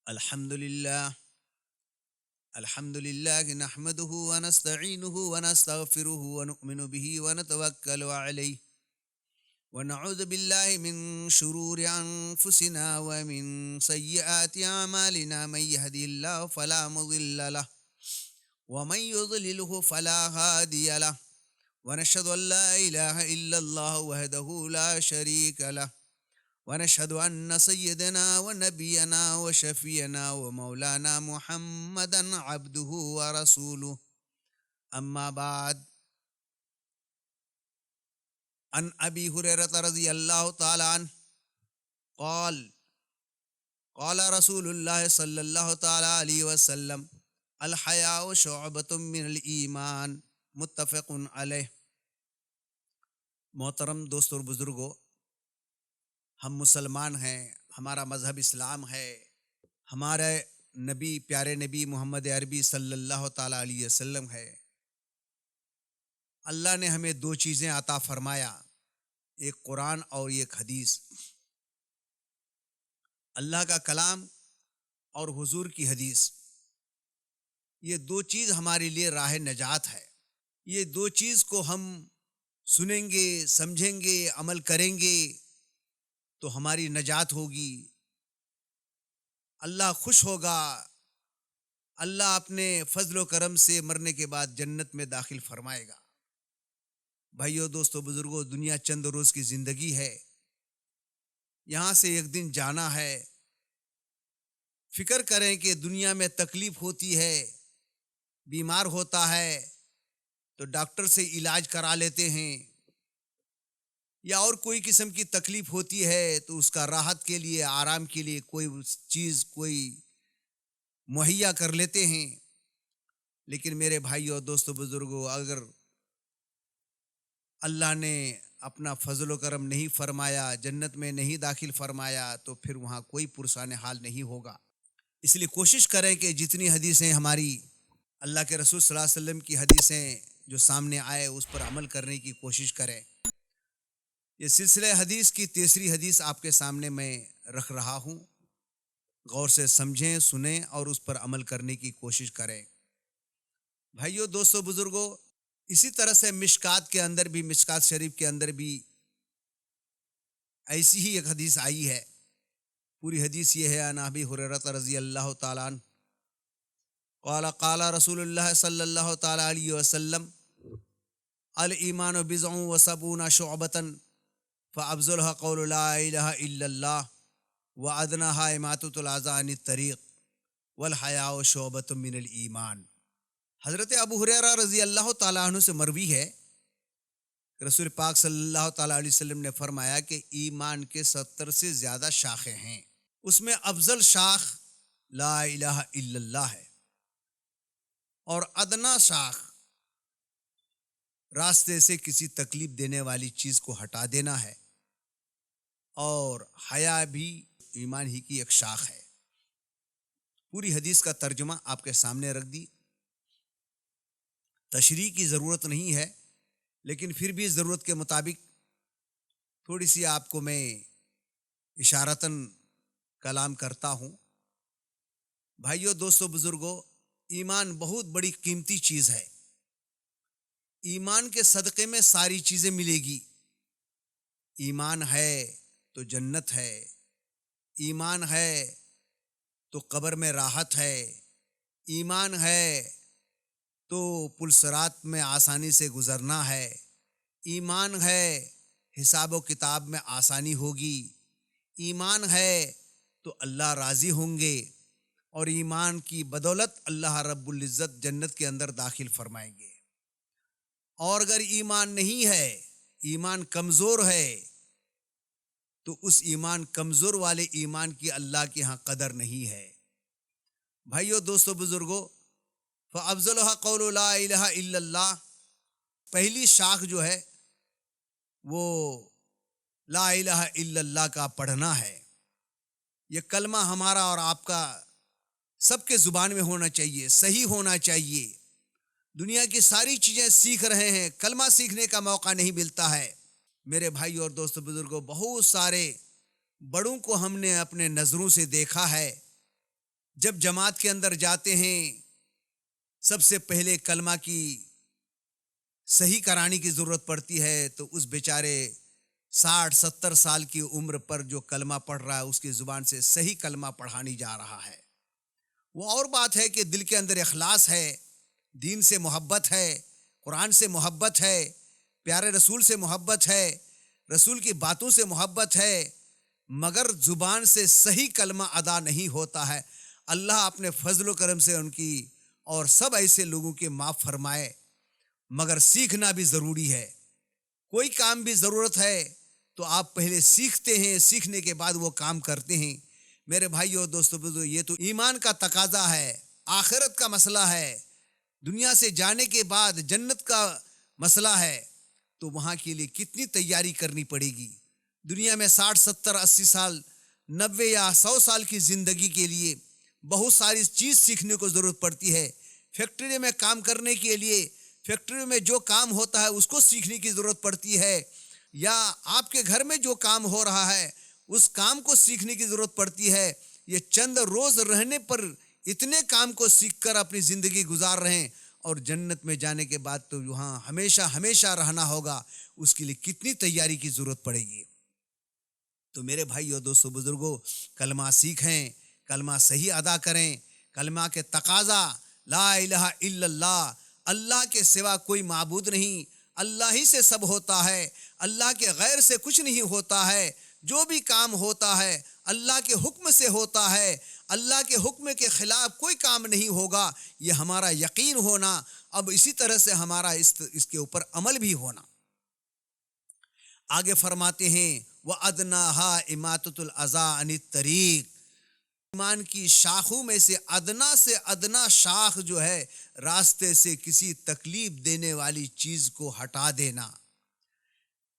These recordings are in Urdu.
الحمد لله. الحمد لله نحمده ونستعينه ونستغفره ونؤمن به ونتوكل عليه ونعوذ بالله من شرور أنفسنا ومن سيئات أعمالنا. من يهدي الله فلا مضل له ومن يضلله فلا هادي له. ونشهد أن لا إله إلا الله وحده لا شريك له ونشهد أن سيدنا ونبينا وشفينا ومولانا محمدا عبده ورسوله. أما بعد، عن أبي هريرة رضي الله تعالى عنه قال قال رسول الله صلى الله تعالى عليه وسلم: الحياء شعبة من الإيمان. متفق علیہ. محترم دوست اور بزرگوں، ہم مسلمان ہیں، ہمارا مذہب اسلام ہے، ہمارے نبی پیارے نبی محمد عربی صلی اللہ تعالیٰ علیہ وسلم ہے. اللہ نے ہمیں دو چیزیں عطا فرمایا، ایک قرآن اور ایک حدیث. اللہ کا کلام اور حضور کی حدیث، یہ دو چیز ہمارے لیے راہ نجات ہے. یہ دو چیز کو ہم سنیں گے، سمجھیں گے، عمل کریں گے تو ہماری نجات ہوگی، اللہ خوش ہوگا، اللہ اپنے فضل و کرم سے مرنے کے بعد جنت میں داخل فرمائے گا. بھائیو، دوستو، بزرگوں، دنیا چند روز کی زندگی ہے، یہاں سے ایک دن جانا ہے. فکر کریں کہ دنیا میں تکلیف ہوتی ہے، بیمار ہوتا ہے تو ڈاکٹر سے علاج کرا لیتے ہیں، یا اور کوئی قسم کی تکلیف ہوتی ہے تو اس کا راحت کے لیے، آرام کے لیے کوئی چیز کوئی مہیا کر لیتے ہیں. لیکن میرے بھائیو، دوستو، بزرگوں، اگر اللہ نے اپنا فضل و کرم نہیں فرمایا، جنت میں نہیں داخل فرمایا، تو پھر وہاں کوئی پرسان حال نہیں ہوگا. اس لیے کوشش کریں کہ جتنی حدیثیں ہماری اللہ کے رسول صلی اللہ علیہ وسلم کی حدیثیں جو سامنے آئے اس پر عمل کرنے کی کوشش کریں. یہ سلسلہ حدیث کی تیسری حدیث آپ کے سامنے میں رکھ رہا ہوں. غور سے سمجھیں، سنیں اور اس پر عمل کرنے کی کوشش کریں. بھائیو، دوستو، بزرگوں، اسی طرح سے مشکات کے اندر بھی، مشکات شریف کے اندر بھی ایسی ہی ایک حدیث آئی ہے. پوری حدیث یہ ہے: عن ابی ہریرہ رضی اللہ تعالیٰ عنہ قال قال رسول اللہ صلی اللہ تعالیٰ علیہ وسلم: الایمان بضع وسبعون شعبۃ فافضلها قول لا الہ الا اللہ وادناها اماطۃ الاذى عن الطریق والحیاء شعبۃ من الایمان. حضرت ابو ہریرہ رضی اللہ تعالیٰ عنہ سے مروی ہے، رسول پاک صلی اللہ تعالیٰ علیہ وسلم نے فرمایا کہ ایمان کے 70 سے زیادہ شاخیں ہیں، اس میں افضل شاخ لا الہ الا اللہ ہے، اور ادنا شاخ راستے سے کسی تکلیف دینے والی چیز کو ہٹا دینا ہے، اور حیا بھی ایمان ہی کی ایک شاخ ہے. پوری حدیث کا ترجمہ آپ کے سامنے رکھ دی. تشریح کی ضرورت نہیں ہے، لیکن پھر بھی ضرورت کے مطابق تھوڑی سی آپ کو میں اشارتاً کلام کرتا ہوں. بھائیو، دوستو، بزرگوں، ایمان بہت بڑی قیمتی چیز ہے. ایمان کے صدقے میں ساری چیزیں ملے گی. ایمان ہے تو جنت ہے، ایمان ہے تو قبر میں راحت ہے، ایمان ہے تو پل صراط میں آسانی سے گزرنا ہے، ایمان ہے حساب و کتاب میں آسانی ہوگی، ایمان ہے تو اللہ راضی ہوں گے، اور ایمان کی بدولت اللہ رب العزت جنت کے اندر داخل فرمائیں گے. اور اگر ایمان نہیں ہے، ایمان کمزور ہے، تو اس ایمان کمزور والے ایمان کی اللہ کے ہاں قدر نہیں ہے. بھائیو، دوستو، بزرگوں، فافضلها قول لا الہ الا اللہ، پہلی شاخ جو ہے وہ لا الہ الا اللہ کا پڑھنا ہے. یہ کلمہ ہمارا اور آپ کا سب کے زبان میں ہونا چاہیے، صحیح ہونا چاہیے. دنیا کی ساری چیزیں سیکھ رہے ہیں، کلمہ سیکھنے کا موقع نہیں ملتا ہے. میرے بھائی اور دوست بزرگوں، بہت سارے بڑوں کو ہم نے اپنے نظروں سے دیکھا ہے جب جماعت کے اندر جاتے ہیں سب سے پہلے کلمہ کی صحیح کرانے کی ضرورت پڑتی ہے، تو اس بیچارے 60-70 سال کی عمر پر جو کلمہ پڑھ رہا ہے اس کی زبان سے صحیح کلمہ پڑھانی جا رہا ہے۔ وہ اور بات ہے کہ دل کے اندر اخلاص ہے، دین سے محبت ہے، قرآن سے محبت ہے، پیارے رسول سے محبت ہے، رسول کی باتوں سے محبت ہے، مگر زبان سے صحیح کلمہ ادا نہیں ہوتا ہے۔ اللہ اپنے فضل و کرم سے ان کی اور سب ایسے لوگوں کے معاف فرمائے، مگر سیکھنا بھی ضروری ہے۔ کوئی کام بھی ضرورت ہے تو آپ پہلے سیکھتے ہیں، سیکھنے کے بعد وہ کام کرتے ہیں۔ میرے بھائیو دوستو بزرگو، یہ تو ایمان کا تقاضا ہے، آخرت کا مسئلہ ہے، دنیا سے جانے کے بعد جنت کا مسئلہ ہے، تو وہاں کے لیے کتنی تیاری کرنی پڑے گی۔ دنیا میں 60-70-80 سال، 90 یا 100 سال کی زندگی کے لیے بہت ساری چیز سیکھنے کو ضرورت پڑتی ہے۔ فیکٹری میں کام کرنے کے لیے فیکٹری میں جو کام ہوتا ہے اس کو سیکھنے کی ضرورت پڑتی ہے، یا آپ کے گھر میں جو کام ہو رہا ہے اس کام کو سیکھنے کی ضرورت پڑتی ہے۔ یہ چند روز رہنے پر اتنے کام کو سیکھ کر اپنی زندگی گزار رہے ہیں، اور جنت میں جانے کے بعد تو وہاں ہمیشہ ہمیشہ رہنا ہوگا، اس کے لیے کتنی تیاری کی ضرورت پڑے گی۔ تو میرے بھائیو دوستو بزرگوں، کلمہ سیکھیں، کلمہ صحیح ادا کریں۔ کلمہ کے تقاضا لا الہ الا اللہ، اللہ کے سوا کوئی معبود نہیں، اللہ ہی سے سب ہوتا ہے، اللہ کے غیر سے کچھ نہیں ہوتا ہے، جو بھی کام ہوتا ہے اللہ کے حکم سے ہوتا ہے، اللہ کے حکم کے خلاف کوئی کام نہیں ہوگا، یہ ہمارا یقین ہونا، اب اسی طرح سے ہمارا اس کے اوپر عمل بھی ہونا۔ آگے فرماتے ہیں وَأَدْنَاهَا إِمَاطَةُ الْأَذَىٰ عَنِ الطَّرِيقِ، ایمان کی شاخوں میں سے ادنا شاخ جو ہے، راستے سے کسی تکلیف دینے والی چیز کو ہٹا دینا۔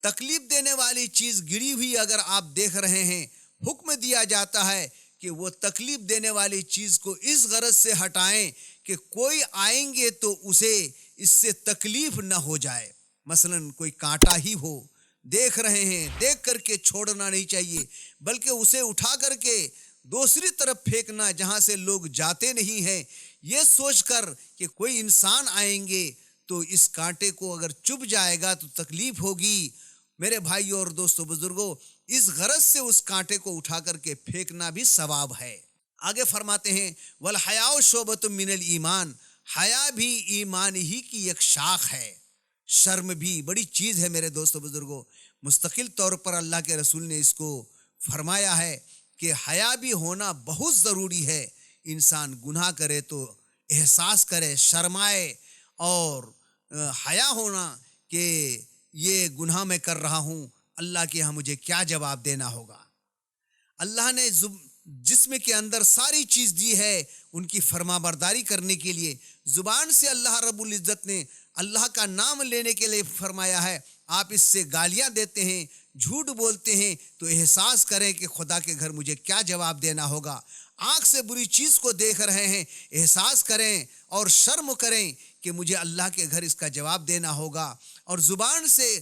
تکلیف دینے والی چیز گری ہوئی اگر آپ دیکھ رہے ہیں، حکم دیا جاتا ہے کہ وہ تکلیف دینے والی چیز کو اس غرض سے ہٹائیں کہ کوئی آئیں گے تو اسے اس سے تکلیف نہ ہو جائے۔ مثلا کوئی کانٹا ہی ہو، دیکھ رہے ہیں، دیکھ کر کے چھوڑنا نہیں چاہیے، بلکہ اسے اٹھا کر کے دوسری طرف پھینکنا جہاں سے لوگ جاتے نہیں ہیں، یہ سوچ کر کہ کوئی انسان آئیں گے تو اس کانٹے کو اگر چبھ جائے گا تو تکلیف ہوگی۔ میرے بھائیو اور دوستو بزرگوں، اس غرض سے اس کانٹے کو اٹھا کر کے پھینکنا بھی ثواب ہے۔ آگے فرماتے ہیں وَالْحَيَاءُ شُعْبَةٌ مِّنَ الْإِيمَانِ، حیا بھی ایمان ہی کی ایک شاخ ہے۔ شرم بھی بڑی چیز ہے میرے دوستو بزرگوں، مستقل طور پر اللہ کے رسول نے اس کو فرمایا ہے کہ حیا بھی ہونا بہت ضروری ہے۔ انسان گناہ کرے تو احساس کرے، شرمائے، اور حیا ہونا کہ یہ گناہ میں کر رہا ہوں، اللہ کے یہاں مجھے کیا جواب دینا ہوگا۔ اللہ نے جسم کے اندر ساری چیز دی ہے ان کی فرما برداری کرنے کے لیے۔ زبان سے اللہ رب العزت نے اللہ کا نام لینے کے لیے فرمایا ہے، آپ اس سے گالیاں دیتے ہیں، جھوٹ بولتے ہیں، تو احساس کریں کہ خدا کے گھر مجھے کیا جواب دینا ہوگا۔ آنکھ سے بری چیز کو دیکھ رہے ہیں، احساس کریں اور شرم کریں کہ مجھے اللہ کے گھر اس کا جواب دینا ہوگا۔ اور زبان سے،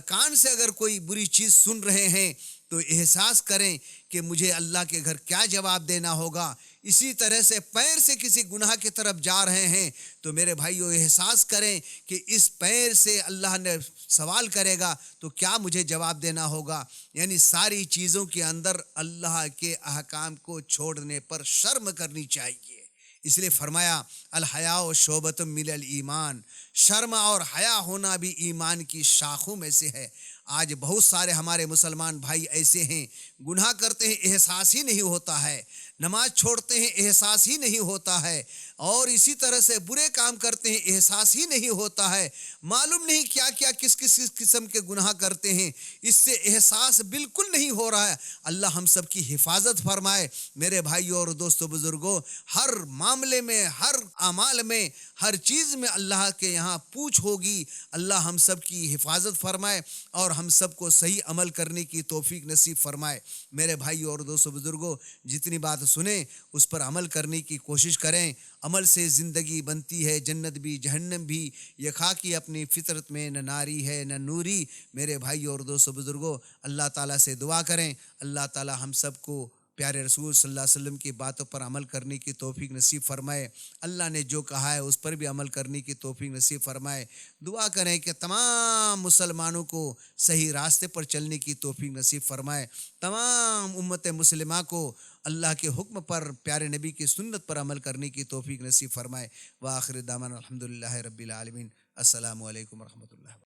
کان سے اگر کوئی بری چیز سن رہے ہیں تو احساس کریں کہ مجھے اللہ کے گھر کیا جواب دینا ہوگا۔ اسی طرح سے پیر سے کسی گناہ کی طرف جا رہے ہیں تو میرے بھائیو احساس کریں کہ اس پیر سے اللہ نے سوال کرے گا تو کیا مجھے جواب دینا ہوگا۔ یعنی ساری چیزوں کے اندر اللہ کے احکام کو چھوڑنے پر شرم کرنی چاہیے۔ اس لیے فرمایا الحیاء شعبۃ من الایمان، شرم اور حیا ہونا بھی ایمان کی شاخوں میں سے ہے۔ آج بہت سارے ہمارے مسلمان بھائی ایسے ہیں، گناہ کرتے ہیں احساس ہی نہیں ہوتا ہے، نماز چھوڑتے ہیں احساس ہی نہیں ہوتا ہے، اور اسی طرح سے برے کام کرتے ہیں احساس ہی نہیں ہوتا ہے، معلوم نہیں کیا کیا کس قسم کے گناہ کرتے ہیں، اس سے احساس بالکل نہیں ہو رہا ہے۔ اللہ ہم سب کی حفاظت فرمائے۔ میرے بھائیو اور دوستو بزرگوں، ہر معاملے میں، ہر اعمال میں، ہر چیز میں اللہ کے یہاں پوچھ ہوگی۔ اللہ ہم سب کی حفاظت فرمائے اور ہم سب کو صحیح عمل کرنے کی توفیق نصیب فرمائے۔ میرے بھائیو اور دوستو بزرگوں، جتنی بات سنیں اس پر عمل کرنے کی کوشش کریں۔ عمل سے زندگی بنتی ہے، جنت بھی جہنم بھی، یہ خاکی اپنی فطرت میں نہ ناری ہے نہ نوری۔ میرے بھائیو اور دوستو بزرگوں، اللہ تعالیٰ سے دعا کریں، اللہ تعالیٰ ہم سب کو پیارے رسول صلی اللہ علیہ وسلم کی باتوں پر عمل کرنے کی توفیق نصیب فرمائے، اللہ نے جو کہا ہے اس پر بھی عمل کرنے کی توفیق نصیب فرمائے۔ دعا کریں کہ تمام مسلمانوں کو صحیح راستے پر چلنے کی توفیق نصیب فرمائے، تمام امت مسلمہ کو اللہ کے حکم پر، پیارے نبی کی سنت پر عمل کرنے کی توفیق نصیب فرمائے۔ وآخر دعوانا الحمدللہ رب العالمین۔ السلام علیکم ورحمۃ اللہ۔